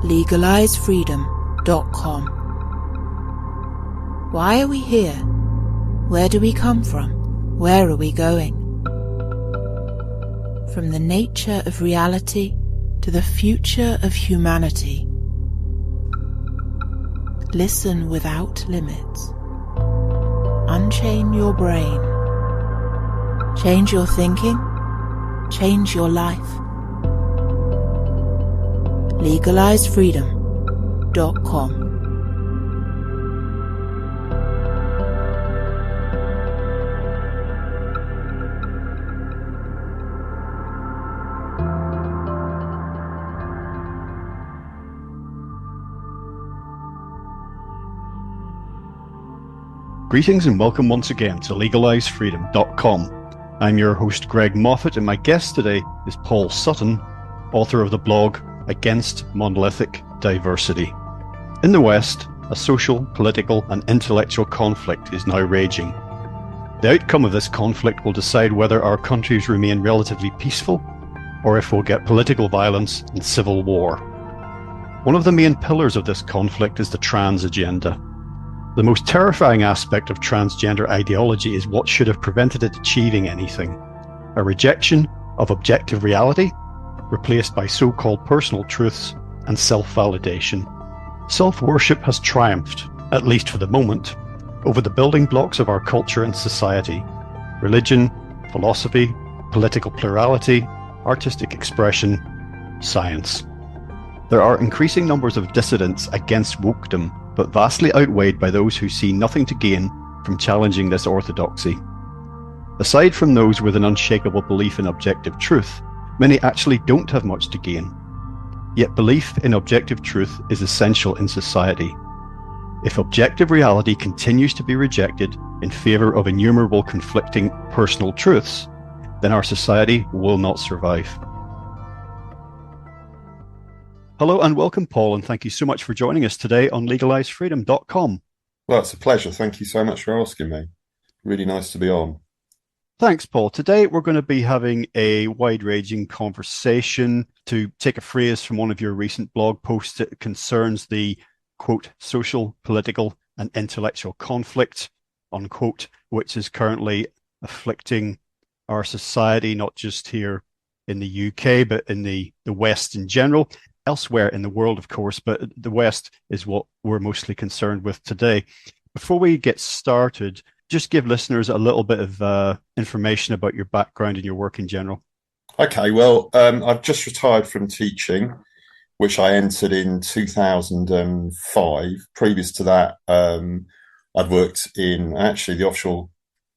legalizefreedom.com. Why are we here? Where do we come from? Where are we going? From the nature of reality to the future of humanity. Listen without limits. Unchain your brain. Change your thinking. Change your life. legalizefreedom.com. Greetings and welcome once again to legalizefreedom.com. I'm your host Greg Moffat, and my guest today is Paul Sutton, author of the blog Against Monolithic Diversity. In the West, a social, political and intellectual conflict is now raging. The outcome of this conflict will decide whether our countries remain relatively peaceful or if we'll get political violence and civil war. One of the main pillars of this conflict is the trans agenda. The most terrifying aspect of transgender ideology is what should have prevented it achieving anything: a rejection of objective reality, replaced by so-called personal truths and self-validation. Self-worship has triumphed, at least for the moment, over the building blocks of our culture and society: religion, philosophy, political plurality, artistic expression, science. There are increasing numbers of dissidents against wokedom, but vastly outweighed by those who see nothing to gain from challenging this orthodoxy. Aside from those with an unshakable belief in objective truth, many actually don't have much to gain. Yet belief in objective truth is essential in society. If objective reality continues to be rejected in favour of innumerable conflicting personal truths, then our society will not survive. Hello and welcome, Paul, and thank you so much for joining us today on legalizefreedom.com. Well, it's a pleasure. Thank you so much for asking me. Really nice to be on. Thanks, Paul. Today we're going to be having a wide-ranging conversation. To take a phrase from one of your recent blog posts, it concerns the, quote, social, political and intellectual conflict, unquote, which is currently afflicting our society, not just here in the UK, but in the West in general. Elsewhere in the world, of course, but the West is what we're mostly concerned with today. Before we get started, just give listeners a little bit of information about your background and your work in general. Okay, well, I've just retired from teaching, which I entered in 2005. Previous to that, I'd worked in actually the offshore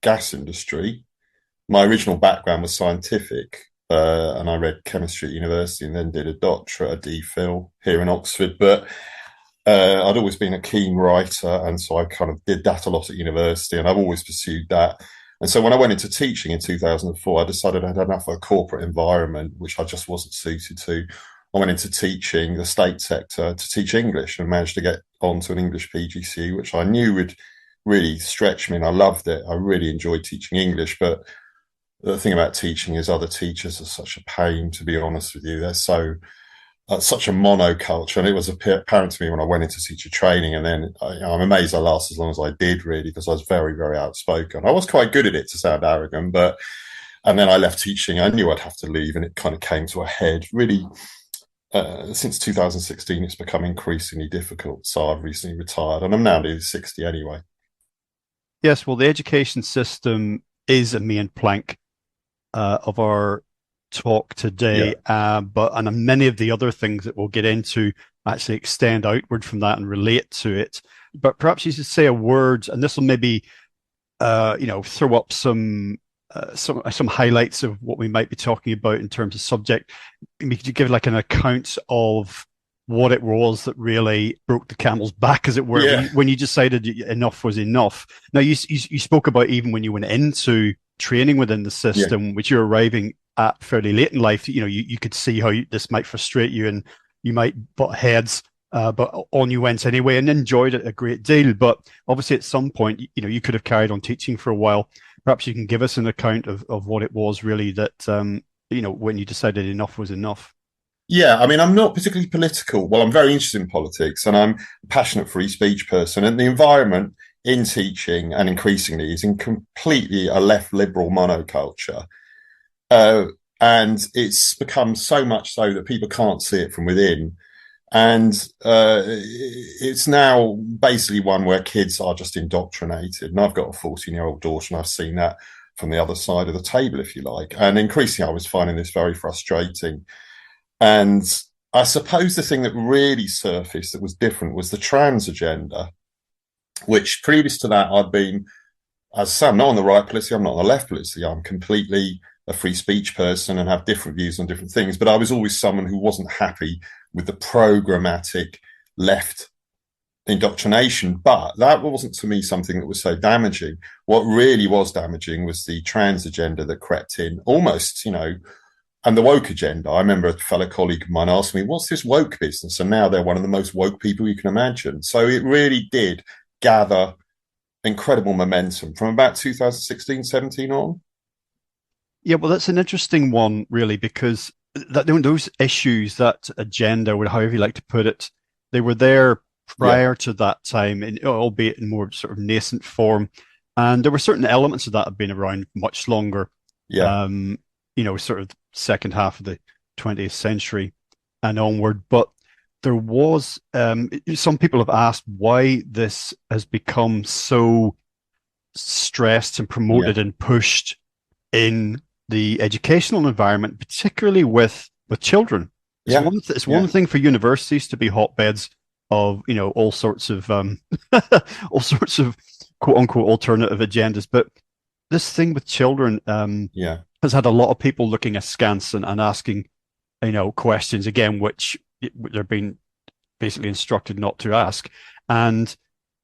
gas industry. My original background was scientific. And I read chemistry at university and then did a doctorate, a DPhil here in Oxford. But I'd always been a keen writer, and so I kind of did that a lot at university, and I've always pursued that. And so when I went into teaching in 2004, I decided I'd had enough of a corporate environment, which I just wasn't suited to. I went into teaching the state sector to teach English and managed to get onto an English PGCE, which I knew would really stretch me, and I loved it. I really enjoyed teaching English, but the thing about teaching is other teachers are such a pain, to be honest with you. They're such a monoculture, and it was apparent to me when I went into teacher training, and then I'm amazed I lasted as long as I did, really, because I was very, very outspoken. I was quite good at it, to sound arrogant, and then I left teaching. I knew I'd have to leave, and it kind of came to a head. Really, since 2016, it's become increasingly difficult, so I've recently retired, and I'm now nearly 60 anyway. Yes, well, the education system is a main plank of our talk today, but many of the other things that we'll get into actually extend outward from that and relate to it. But perhaps you should say a word, and this will maybe throw up some highlights of what we might be talking about in terms of subject. Maybe could you give like an account of what it was that really broke the camel's back, as it were, when you decided enough was enough? Now, you spoke about even when you went into training within the system, which you're arriving at fairly late in life. You could see how this might frustrate you, and you might butt heads, but on you went anyway, and enjoyed it a great deal. But obviously, at some point, you could have carried on teaching for a while. Perhaps you can give us an account of what it was really that when you decided enough was enough. Yeah, I mean, I'm not particularly political. Well, I'm very interested in politics and I'm a passionate free speech person. And the environment in teaching and increasingly is in completely a left liberal monoculture. Uh, and it's become so much so that people can't see it from within. And it's now basically one where kids are just indoctrinated. And I've got a 14-year-old daughter, and I've seen that from the other side of the table, if you like. And increasingly, I was finding this very frustrating. And I suppose the thing that really surfaced that was different was the trans agenda, which previous to that, I'd been, as I say, I'm not on the right politically, I'm not on the left politically. I'm completely a free speech person and have different views on different things. But I was always someone who wasn't happy with the programmatic left indoctrination. But that wasn't to me something that was so damaging. What really was damaging was the trans agenda that crept in almost, and the woke agenda. I remember a fellow colleague of mine asked me, what's this woke business? And now they're one of the most woke people you can imagine. So it really did gather incredible momentum from about 2016, 17 on. Yeah, well, that's an interesting one, really, because those issues, that agenda, or however you like to put it, they were there prior to that time, albeit in more sort of nascent form. And there were certain elements of that have been around much longer. Yeah. Sort of second half of the 20th century and onward. But there was, some people have asked why this has become so stressed and promoted and pushed in the educational environment, particularly with children. It's one thing for universities to be hotbeds of all sorts of all sorts of quote unquote alternative agendas, but this thing with children has had a lot of people looking askance and asking questions again, which they're being basically instructed not to ask. And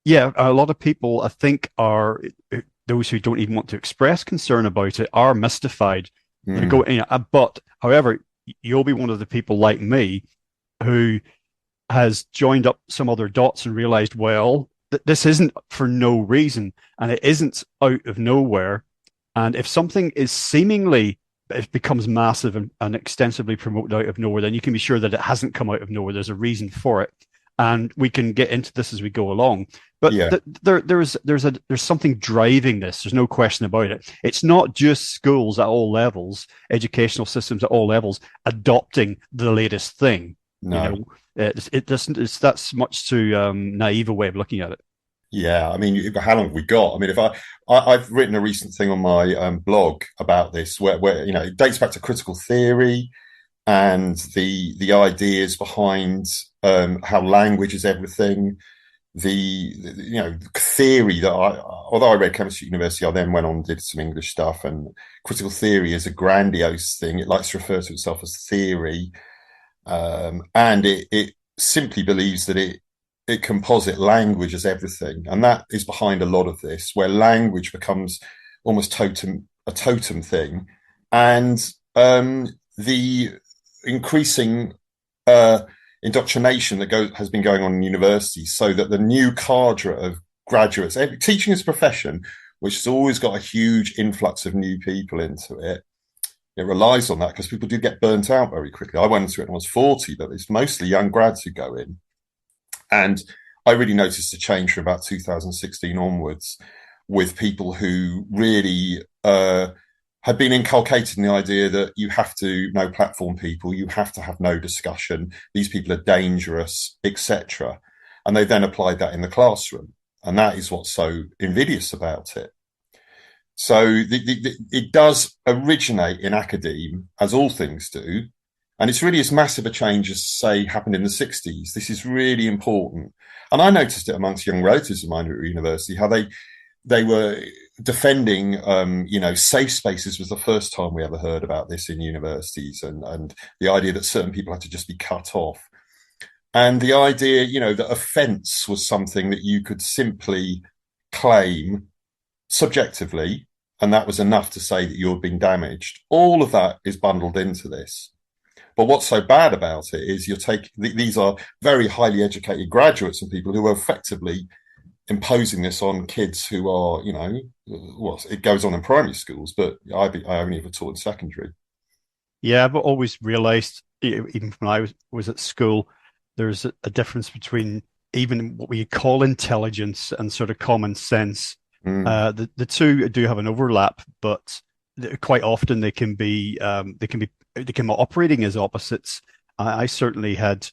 a lot of people, I think, are those who don't even want to express concern about it are mystified. But however, you'll be one of the people like me who has joined up some other dots and realized, well, this isn't for no reason, and it isn't out of nowhere. And if something is seemingly, it becomes massive and extensively promoted out of nowhere, then you can be sure that it hasn't come out of nowhere. There's a reason for it. And we can get into this as we go along. But there's something driving this. There's no question about it. It's not just schools at all levels, educational systems at all levels, adopting the latest thing. No. It's that's much too naive a way of looking at it. Yeah, I mean, how long have we got? I mean, if I've written a recent thing on my blog about this, where it dates back to critical theory and the ideas behind how language is everything. The theory that although I read chemistry at university, I then went on and did some English stuff. And critical theory is a grandiose thing. It likes to refer to itself as theory, and it simply believes that it can posit language as everything, and that is behind a lot of this, where language becomes almost a totem thing, and the increasing indoctrination that has been going on in universities, so that the new cadre of graduates, teaching is a profession which has always got a huge influx of new people into it. It relies on that because people do get burnt out very quickly. I went into it when I was 40, but it's mostly young grads who go in. And I really noticed a change from about 2016 onwards with people who really had been inculcated in the idea that you have to no platform people, you have to have no discussion, these people are dangerous, etc. And they then applied that in the classroom. And that is what's so invidious about it. So it does originate in academe, as all things do. And it's really as massive a change as, say, happened in the 60s. This is really important. And I noticed it amongst young relatives of mine at university, how they were defending, safe spaces was the first time we ever heard about this in universities, and the idea that certain people had to just be cut off. And the idea, that offence was something that you could simply claim subjectively, and that was enough to say that you've been damaged. All of that is bundled into this. But what's so bad about it is these are very highly educated graduates and people who are effectively imposing this on kids who are, it goes on in primary schools, but I only ever taught in secondary. Yeah, I've always realized, even when I was at school, there's a difference between even what we call intelligence and sort of common sense. Mm, The two do have an overlap, but quite often they can be operating as opposites. I certainly had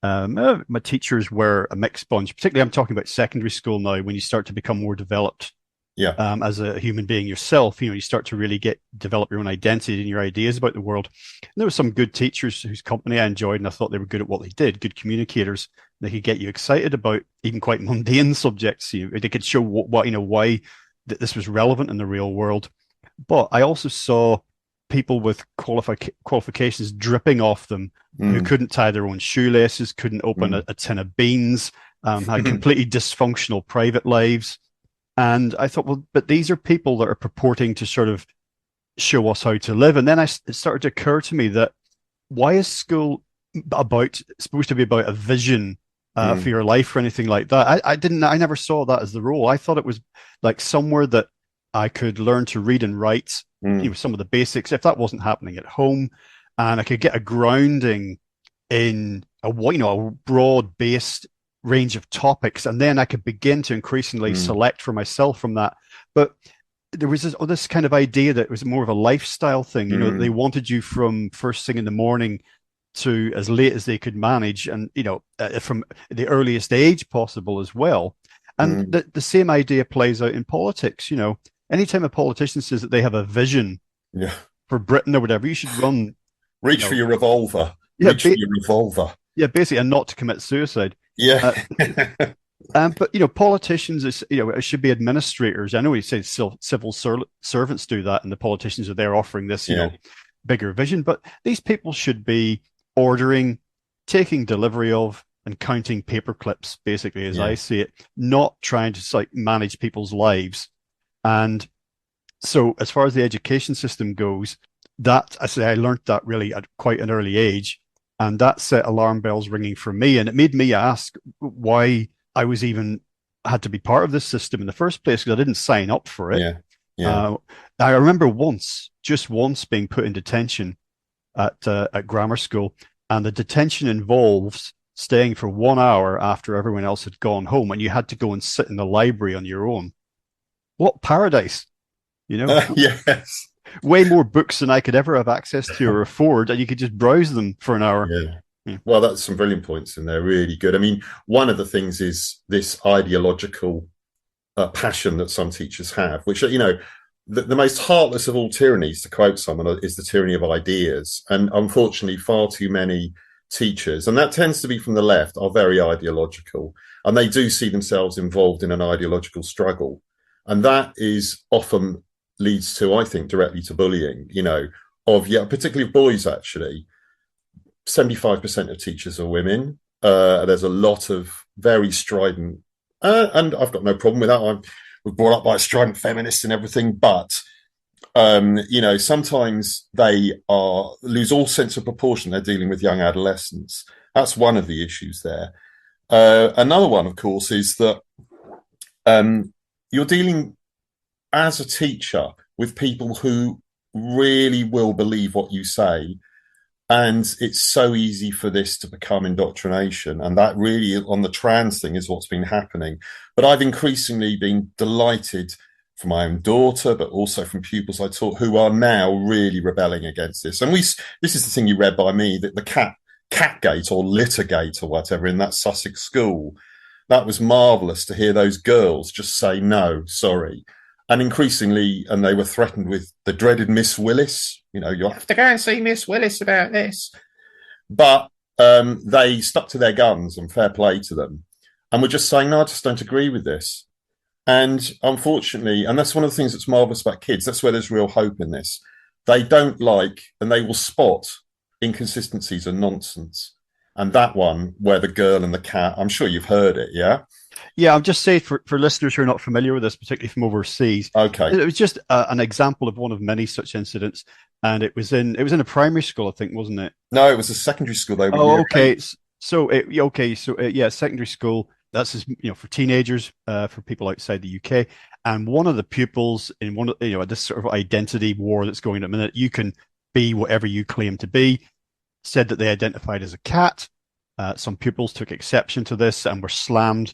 my teachers were a mixed bunch. Particularly, I'm talking about secondary school now, when you start to become more developed yeah. as a human being yourself. You start to really develop your own identity and your ideas about the world. And there were some good teachers whose company I enjoyed, and I thought they were good at what they did, good communicators. They could get you excited about even quite mundane subjects. They could show why that this was relevant in the real world. But I also saw people with qualifications dripping off them who Mm, couldn't tie their own shoelaces, couldn't open mm. a tin of beans, had completely dysfunctional private lives. And I thought, well, but these are people that are purporting to sort of show us how to live. And then it started to occur to me that why is school supposed to be about a vision for Mm, your life or anything like that? I never saw that as the role. I thought it was like somewhere that I could learn to read and write, mm, some of the basics, if that wasn't happening at home, and I could get a grounding in a broad based range of topics, and then I could begin to increasingly mm, select for myself from that. But there was this kind of idea that it was more of a lifestyle thing. They mm, wanted you from first thing in the morning to as late as they could manage, and from the earliest age possible as well. And mm. the same idea plays out in politics. Anytime a politician says that they have a vision Yeah. for Britain or whatever, you should run. you Reach for know your revolver. yeah Reach for ba- your revolver. yeah, basically, and not to commit suicide. Yeah. uh, but politicians, it should be administrators. I know he says civil servants do that, and the politicians are there offering this, Yeah. bigger vision. But these people should be ordering, taking delivery of, and counting paper clips, basically, as I Yeah. see it, not trying to like manage people's lives. And so, as far as the education system goes, that I learned that really at quite an early age, and that set alarm bells ringing for me, and it made me ask why I was even had to be part of this system in the first place, because I didn't sign up for it. Yeah. Yeah. Uh, I remember just once, being put in detention at grammar school, and the detention involves staying for 1 hour after everyone else had gone home, and you had to go and sit in the library on your own. What paradise! You know, Yes. way more books than I could ever have access to or afford, and you could just browse them for an hour. Yeah. Yeah. Well, that's some brilliant points in there. Really good. I mean, one of the things is this ideological passion that some teachers have, which, the most heartless of all tyrannies, to quote someone, is the tyranny of ideas. And unfortunately, far too many teachers, and that tends to be from the left, are very ideological. And they do see themselves involved in an ideological struggle. And that is often leads to, I think, directly to bullying, particularly of boys, actually. 75% of teachers are women. There's a lot of very strident, and I've got no problem with that. I was brought up by a strident feminist and everything, but sometimes they lose all sense of proportion. They're dealing with young adolescents. That's one of the issues there. Another one, of course, is that you're dealing as a teacher with people who really will believe what you say. And it's so easy for this to become indoctrination. And that really, on the trans thing, is what's been happening. But I've increasingly been delighted from my own daughter, but also from pupils I taught, who are now really rebelling against this. And this is the thing you read by me, that the Catgate or Littergate or whatever in that Sussex school, that was marvellous to hear those girls just say, no, sorry. And increasingly, and they were threatened with the dreaded Miss Willis. You'll have to go and see Miss Willis about this. But they stuck to their guns, and fair play to them. And were just saying, no, I just don't agree with this. And unfortunately, and that's one of the things that's marvellous about kids, that's where there's real hope in this. They don't like, and they will spot inconsistencies and nonsense. And that one, where the girl and the cat, I'm sure you've heard it, yeah? Yeah, I'll just say for listeners who are not familiar with this, particularly from overseas, Okay. it was just an example of one of many such incidents, and it was in a primary school, I think, wasn't it? No, it was a secondary school. They were Oh, year okay. eight. Yeah, secondary school. That's just, for teenagers, for people outside the UK. And one of the pupils in this sort of identity war that's going on at the minute, you can be whatever you claim to be. Said that they identified as a cat. Some pupils took exception to this and were slammed,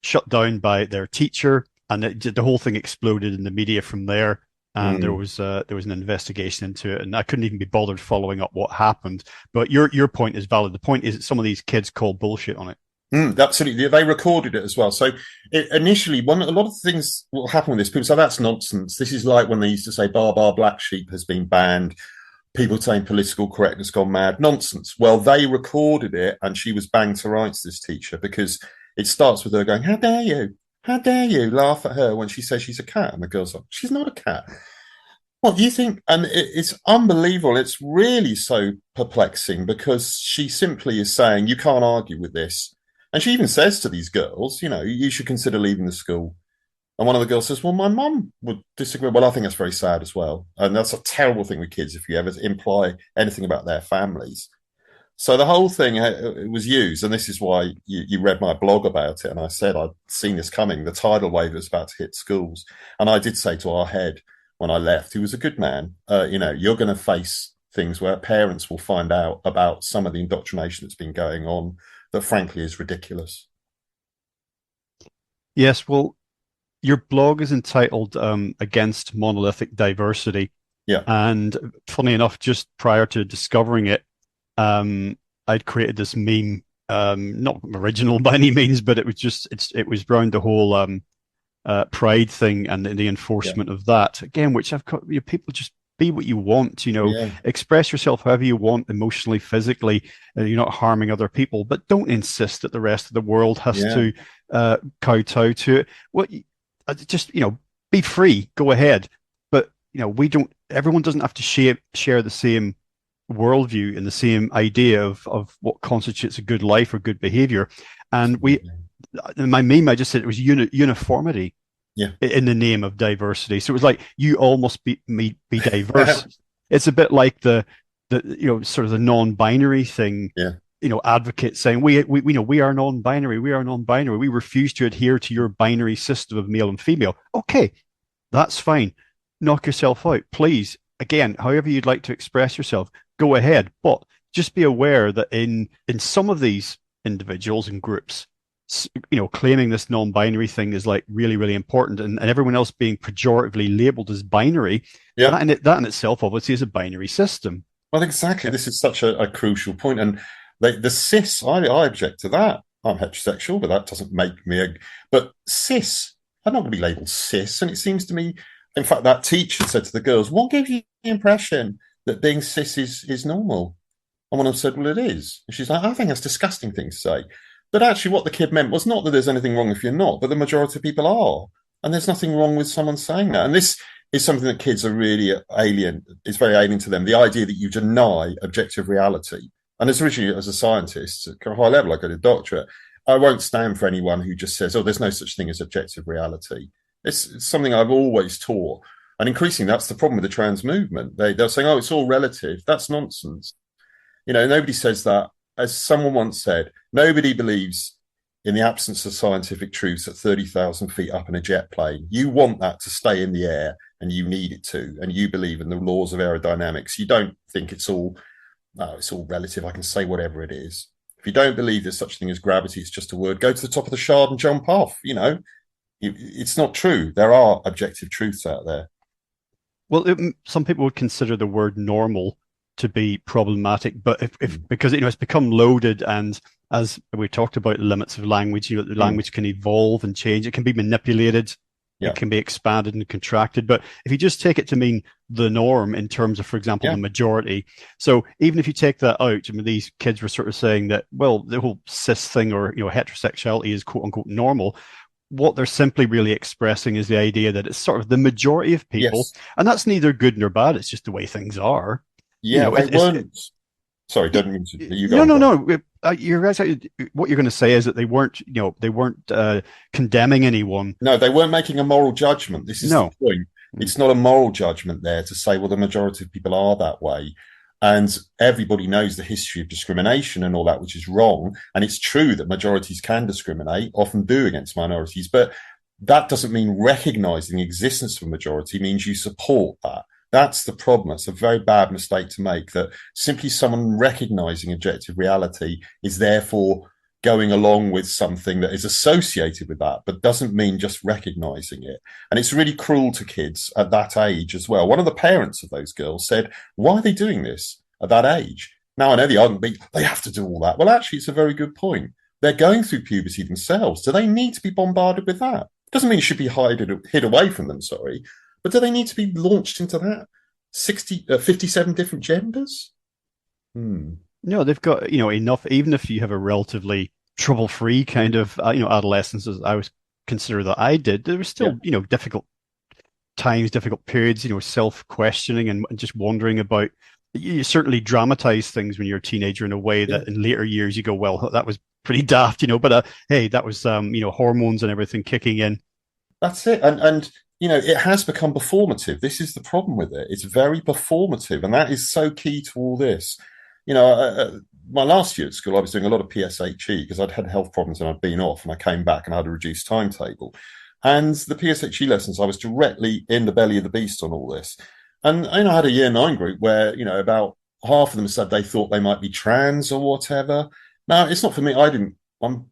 shut down by their teacher, and the whole thing exploded in the media from there. And there was an investigation into it, and I couldn't even be bothered following up what happened. But your point is valid. The point is that some of these kids call bullshit on it. Absolutely, they recorded it as well. So initially, a lot of things will happen with this. People say that's nonsense. This is like when they used to say "bar black sheep" has been banned. People saying political correctness gone mad. Nonsense. Well, they recorded it, and she was banged to rights, this teacher, because it starts with her going, "How dare you? How dare you laugh at her when she says she's a cat?" And the girl's like, "She's not a cat." What do you think? And it's unbelievable. It's really so perplexing because she simply is saying, you can't argue with this. And she even says to these girls, you should consider leaving the school. And one of the girls says, well, my mum would disagree. Well, I think that's very sad as well. And that's a terrible thing with kids if you ever imply anything about their families. So the whole thing it was used, and this is why you read my blog about it, and I said I'd seen this coming. The tidal wave was about to hit schools. And I did say to our head when I left, he was a good man, you're going to face things where parents will find out about some of the indoctrination that's been going on that frankly is ridiculous. Yes, well, your blog is entitled Against Monolithic Diversity. Yeah. And funny enough, just prior to discovering it, I'd created this meme, not original by any means, but it was around the whole pride thing and the enforcement of that. Again, which I've got, people just be what you want, express yourself however you want, emotionally, physically, you're not harming other people, but don't insist that the rest of the world has to kowtow to it. Be free, go ahead. But, everyone doesn't have to share the same worldview and the same idea of what constitutes a good life or good behavior. And in my meme, I just said it was uniformity. Yeah. In the name of diversity. So it was like, you all must be diverse. It's a bit like the sort of the non-binary thing. Yeah. Advocates saying we are non-binary. We are non-binary. We refuse to adhere to your binary system of male and female. Okay, that's fine. Knock yourself out, please. Again, however you'd like to express yourself, go ahead. But just be aware that in some of these individuals and groups, claiming this non-binary thing is like really, really important, and everyone else being pejoratively labeled as binary, that in itself obviously is a binary system. Well, exactly. This is such a crucial point. And the cis, I object to that. I'm heterosexual, but that doesn't make me but cis, I'm not going to be labeled cis. And it seems to me, in fact, that teacher said to the girls, what gives you the impression that being cis is normal? And one of them said, well, it is. And she's like, I think that's a disgusting thing to say. But actually what the kid meant was not that there's anything wrong if you're not, but the majority of people are. And there's nothing wrong with someone saying that. And this is something that kids are really alien. It's very alien to them. The idea that you deny objective reality. And as originally as a scientist at a high level, I got a doctorate, I won't stand for anyone who just says, oh, there's no such thing as objective reality. It's something I've always taught. And increasingly, that's the problem with the trans movement. They're saying, oh, it's all relative. That's nonsense. Nobody says that. As someone once said, nobody believes in the absence of scientific truths at 30,000 feet up in a jet plane. You want that to stay in the air, and you need it to, and you believe in the laws of aerodynamics. You don't think it's all relative. I can say whatever it is. If you don't believe there's such a thing as gravity, it's just a word. Go to the top of the shard and jump off. It's not true. There are objective truths out there. Well, some people would consider the word normal to be problematic, but because it's become loaded, and as we talked about the limits of language, the language can evolve and change. It can be manipulated. It can be expanded and contracted. But if you just take it to mean the norm in terms of, for example, the majority. So even if you take that out, these kids were sort of saying that, well, the whole cis thing or, heterosexuality is quote unquote normal. What they're simply really expressing is the idea that it's sort of the majority of people. Yes. And that's neither good nor bad. It's just the way things are. Yeah, they weren't. Sorry, didn't mean to. You go. No. You're right. What you're going to say is that they weren't condemning anyone. No, they weren't making a moral judgment. This is the point. It's not a moral judgment there to say, well, the majority of people are that way, and everybody knows the history of discrimination and all that, which is wrong. And it's true that majorities can discriminate, often do against minorities, but that doesn't mean recognizing the existence of a majority means you support that. That's the problem. It's a very bad mistake to make, that simply someone recognizing objective reality is therefore going along with something that is associated with that, but doesn't mean just recognizing it. And it's really cruel to kids at that age as well. One of the parents of those girls said, why are they doing this at that age? Now, I know the argument be, they have to do all that. Well, actually, it's a very good point. They're going through puberty themselves. Do they need to be bombarded with that? Doesn't mean it should be hid away from them, sorry. But do they need to be launched into that? 57 different genders? No, they've got, enough, even if you have a relatively trouble-free kind of, adolescence, as I was consider that I did, there was still, difficult times, difficult periods, self-questioning and just wondering about. You certainly dramatize things when you're a teenager in a way that in later years you go, well, that was pretty daft, but hey, that was, hormones and everything kicking in. That's it. And it has become performative. This is the problem with it. It's very performative. And that is so key to all this. My last year at school, I was doing a lot of PSHE because I'd had health problems and I'd been off, and I came back and I had a reduced timetable. And the PSHE lessons, I was directly in the belly of the beast on all this. And I had a year 9 group where, about half of them said they thought they might be trans or whatever. Now, it's not for me. I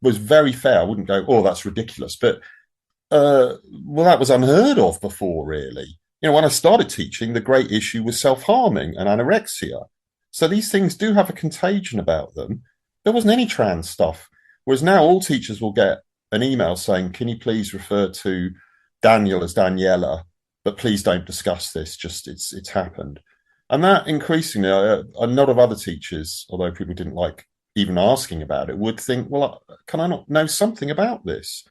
was very fair. I wouldn't go, oh, that's ridiculous. But, well, that was unheard of before, really. When I started teaching, the great issue was self-harming and anorexia. So these things do have a contagion about them. There wasn't any trans stuff. Whereas now all teachers will get an email saying, can you please refer to Daniel as Daniela, but please don't discuss this, just it's happened. And that increasingly, a lot of other teachers, although people didn't like even asking about it, would think, well, can I not know something about this?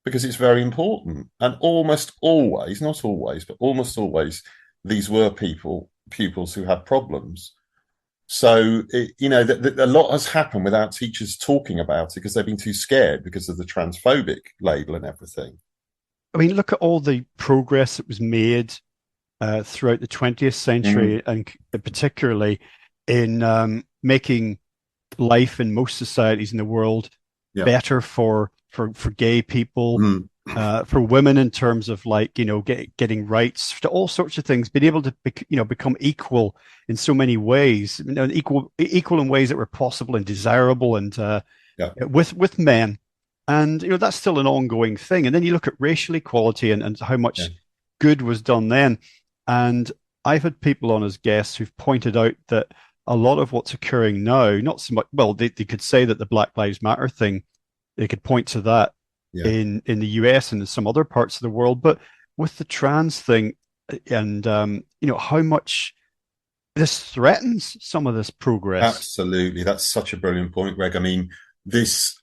Because it's very important. And almost always, not always, but almost always, these were pupils who had problems. So, a lot has happened without teachers talking about it because they've been too scared because of the transphobic label and everything. I mean, look at all the progress that was made throughout the 20th century, and particularly in making life in most societies in the world better for gay people, for women in terms of getting rights to all sorts of things, being able to become equal in so many ways, and equal in ways that were possible and desirable, and with men. And that's still an ongoing thing. And then you look at racial equality and how much good was done then. And I've had people on as guests who've pointed out that a lot of what's occurring now, not so much, well, they could say that the Black Lives Matter thing, they could point to that in the US and in some other parts of the world, but with the trans thing and how much this threatens some of this progress. Absolutely. That's such a brilliant point, Greg. I mean,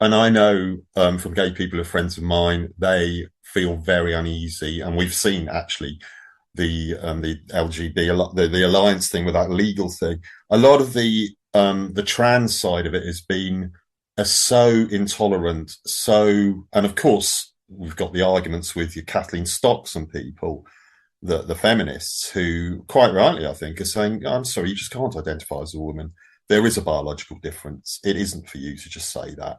and I know from gay people who are friends of mine, they feel very uneasy, and we've seen actually the LGB, the alliance thing with that legal thing. A lot of the trans side of it has been so intolerant. And of course, we've got the arguments with your Kathleen Stocks and people, the feminists, who quite rightly, I think, are saying, I'm sorry, you just can't identify as a woman. There is a biological difference. It isn't for you to just say that.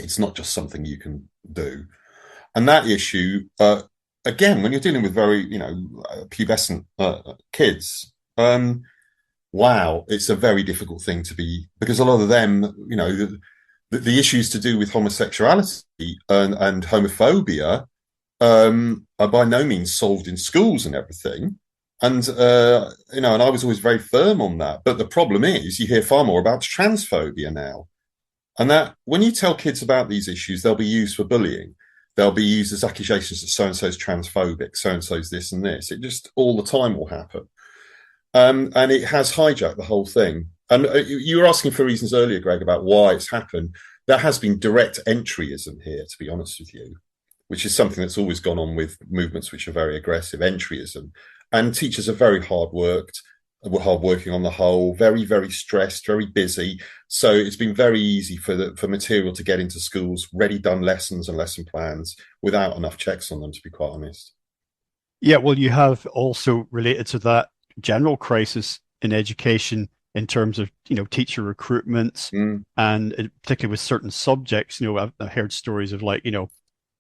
It's not just something you can do. And that issue, again, when you're dealing with very, pubescent kids, wow, it's a very difficult thing to be, because a lot of them, the issues to do with homosexuality and homophobia are by no means solved in schools and everything. And, and I was always very firm on that. But the problem is you hear far more about transphobia now. And that when you tell kids about these issues, they'll be used for bullying. They'll be used as accusations that so-and-so's transphobic, so-and-so's this and this. It just all the time will happen. And it has hijacked the whole thing. And you were asking for reasons earlier, Greg, about why it's happened. There has been direct entryism here, to be honest with you, which is something that's always gone on with movements which are very aggressive, entryism. And teachers are very hardworking on the whole, very, very stressed, very busy. So it's been very easy for material to get into schools, ready done lessons and lesson plans without enough checks on them, to be quite honest. Yeah, well, you have also related to that general crisis in education in terms of, teacher recruitment and particularly with certain subjects. I've heard stories of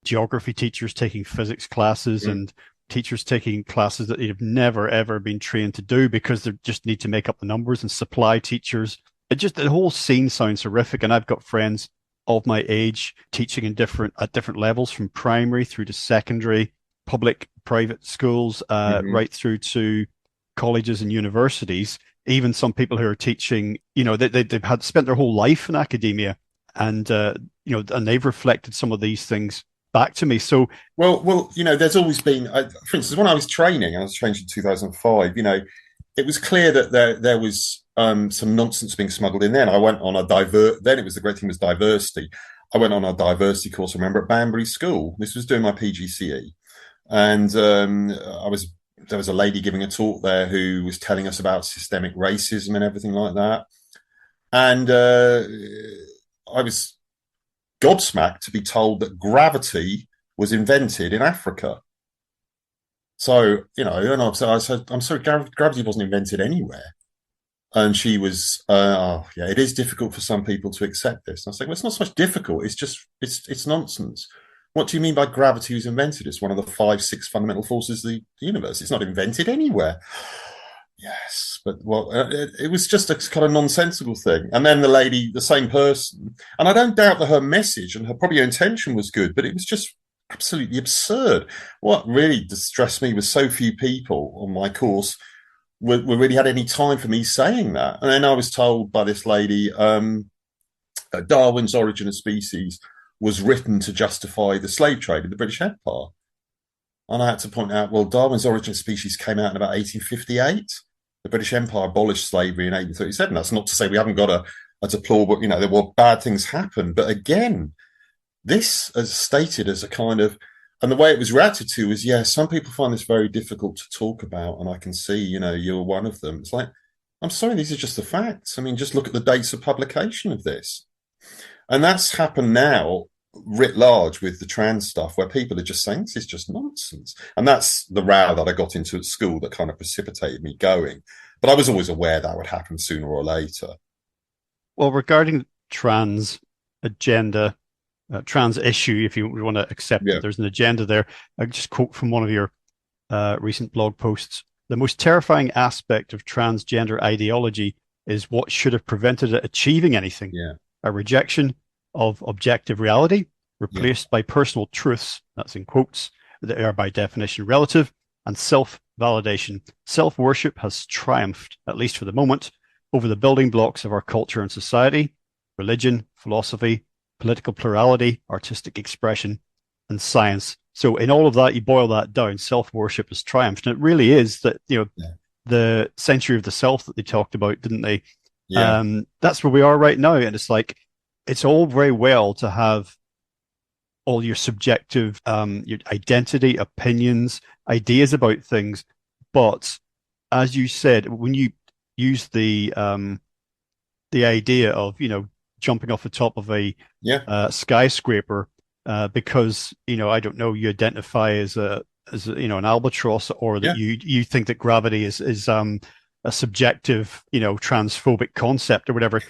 geography teachers taking physics classes and teachers taking classes that they've never, ever been trained to do because they just need to make up the numbers and supply teachers. The whole scene sounds horrific. And I've got friends of my age teaching at different levels, from primary through to secondary, public, private schools, right through to colleges and universities. Even some people who are teaching, they've spent their whole life in academia, and and they've reflected some of these things back to me. So, well, there's always been, for instance, when I was trained in 2005. It was clear that there was some nonsense being smuggled in there. And I went on then it was, the great thing was diversity. I went on a diversity course, I remember, at Banbury School. This was doing my PGCE. And there was a lady giving a talk there who was telling us about systemic racism and everything like that. And I was gobsmacked to be told that gravity was invented in Africa. So, and I said, I'm sorry, gravity wasn't invented anywhere. And she was, it is difficult for some people to accept this. And I was like, well, it's not so much difficult. It's nonsense. What do you mean by gravity was invented? It's one of the 5-6 fundamental forces of the universe. It's not invented anywhere. Yes, but it was just a kind of nonsensical thing. And then the lady, the same person, and I don't doubt that her message and her intention was good, but it was just absolutely absurd. What really distressed me was so few people on my course were really had any time for me saying that. And then I was told by this lady, Darwin's Origin of Species was written to justify the slave trade in the British Empire. And I had to point out, well, Darwin's Origin of Species came out in about 1858. The British Empire abolished slavery in 1837. That's not to say we haven't got a deplorable, there were bad things happen. But again, this is stated as a kind of, and the way it was reacted to was, some people find this very difficult to talk about. And I can see, you're one of them. It's like, I'm sorry, these are just the facts. I mean, just look at the dates of publication of this. And that's happened now writ large with the trans stuff, where people are just saying this is just nonsense. And that's the row that I got into at school that kind of precipitated me going. But I was always aware that would happen sooner or later. Well, regarding trans agenda, trans issue, if you want to accept that there's an agenda there, I just quote from one of your recent blog posts: "The most terrifying aspect of transgender ideology is what should have prevented it achieving anything. A rejection of objective reality, replaced by personal truths," that's in quotes, "that are by definition relative, and self-validation. Self-worship has triumphed, at least for the moment, over the building blocks of our culture and society: religion, philosophy, political plurality, artistic expression, and science." So in all of that, you boil that down, self-worship has triumphed. And it really is that, the century of the self that they talked about, didn't they? That's where we are right now. And it's like, it's all very well to have all your subjective, your identity, opinions, ideas about things. But as you said, when you use the idea of, jumping off the top of a skyscraper, because, I don't know, you identify as an albatross, or that you think that gravity is a subjective, transphobic concept or whatever,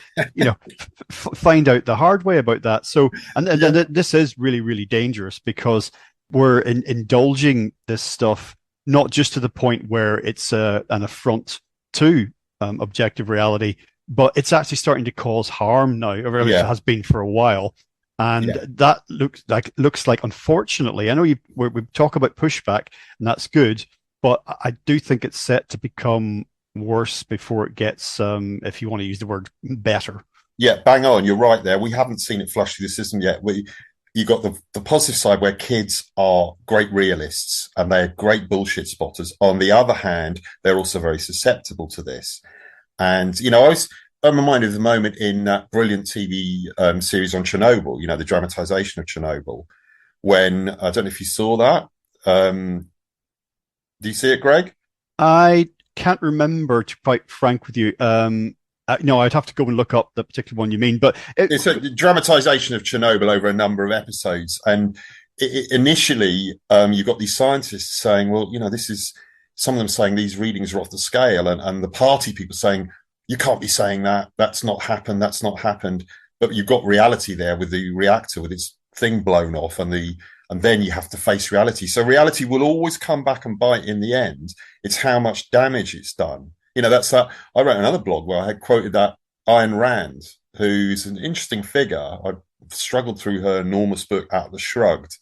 find out the hard way about that. So, and this is really, really dangerous, because we're indulging this stuff, not just to the point where it's an affront to objective reality, but it's actually starting to cause harm now, or it has been for a while. And that looks like, unfortunately, I know we talk about pushback, and that's good, but I do think it's set to become worse before it gets, if you want to use the word, better. Yeah, bang on. You're right there. We haven't seen it flush through the system yet. You got the positive side, where kids are great realists and they're great bullshit spotters. On the other hand, they're also very susceptible to this. And, I'm reminded of the moment in that brilliant TV series on Chernobyl, the dramatization of Chernobyl, when, I don't know if you saw that. Do you see it, Greg? I can't remember, to be quite frank with you. No, I'd have to go and look up the particular one you mean, but it's a dramatization of Chernobyl over a number of episodes. And initially, you've got these scientists saying, well, this is, some of them saying these readings are off the scale, and the party people saying, you can't be saying that, that's not happened. But you've got reality there with the reactor with its thing blown off, and then you have to face reality. So reality will always come back and bite in the end. It's how much damage it's done. That's that. I wrote another blog where I had quoted that Ayn Rand, who's an interesting figure. I struggled through her enormous book Atlas Shrugged.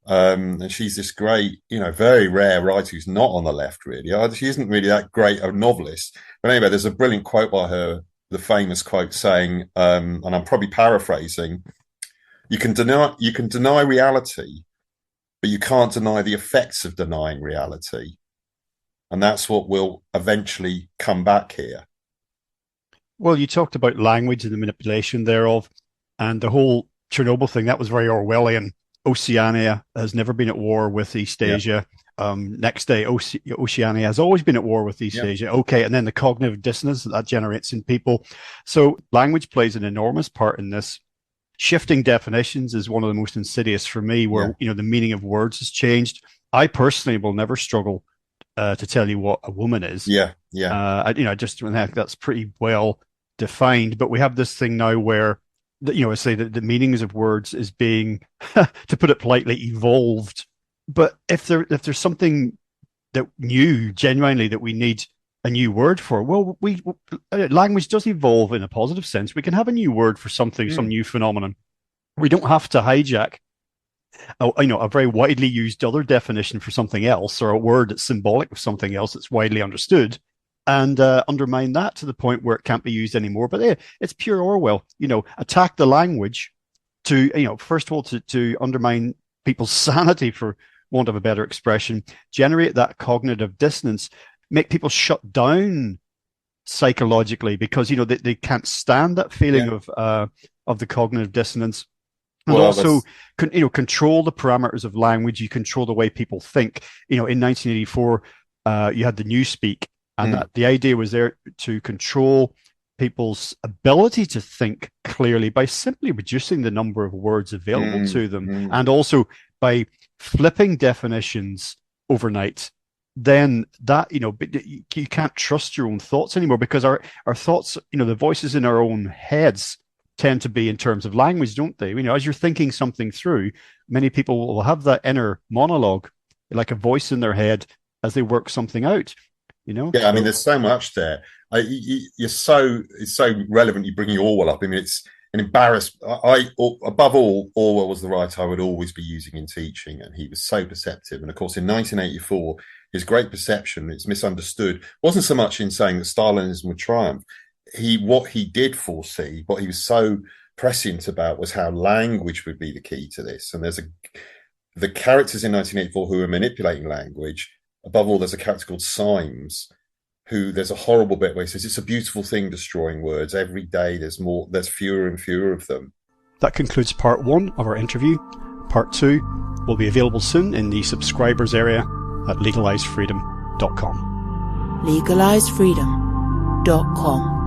And she's this great, very rare writer who's not on the left, really. She isn't really that great a novelist. But anyway, there's a brilliant quote by her, the famous quote saying, and I'm probably paraphrasing, you can deny reality, but you can't deny the effects of denying reality. And that's what will eventually come back here. Well, you talked about language and the manipulation thereof, and the whole Chernobyl thing. That was very Orwellian. Oceania has never been at war with East Asia. Next day, Oceania has always been at war with East Asia. Okay, and then the cognitive dissonance that generates in people. So language plays an enormous part in this. Shifting definitions is one of the most insidious for me, where the meaning of words has changed. I personally will never struggle to tell you what a woman is. I just think that's pretty well defined. But we have this thing now where I say that the meanings of words is being, to put it politely, evolved. But if there's something that new, genuinely, that we need a new word for, well, language does evolve in a positive sense. We can have a new word for something, some new phenomenon. We don't have to hijack a very widely used other definition for something else, or a word that's symbolic of something else that's widely understood, and undermine that to the point where it can't be used anymore. But it's pure Orwell. Attack the language to, first of all, to undermine people's sanity, for want of a better expression, generate that cognitive dissonance, make people shut down psychologically because, they can't stand that feeling of the cognitive dissonance. And also, control the parameters of language. You control the way people think. In 1984, you had the Newspeak, and that the idea was there to control people's ability to think clearly by simply reducing the number of words available to them, and also by flipping definitions overnight. Then that, you can't trust your own thoughts anymore, because our thoughts, the voices in our own heads tend to be in terms of language, don't they? As you're thinking something through, many people will have that inner monologue, like a voice in their head as they work something out. Yeah, I mean, there's so much there. It's so relevant. You bring Orwell up. I mean, it's an above all, Orwell was the writer I would always be using in teaching, and he was so perceptive. And of course, in 1984, his great perception, it's misunderstood, wasn't so much in saying that Stalinism would triumph. What he did foresee, what he was so prescient about, was how language would be the key to this. And the characters in 1984 who are manipulating language. Above all, there's a character called Symes, who there's a horrible bit where he says it's a beautiful thing destroying words. Every day there's fewer and fewer of them. That concludes part 1 of our interview. Part 2 will be available soon in the subscribers area at legalizefreedom.com. legalizefreedom.com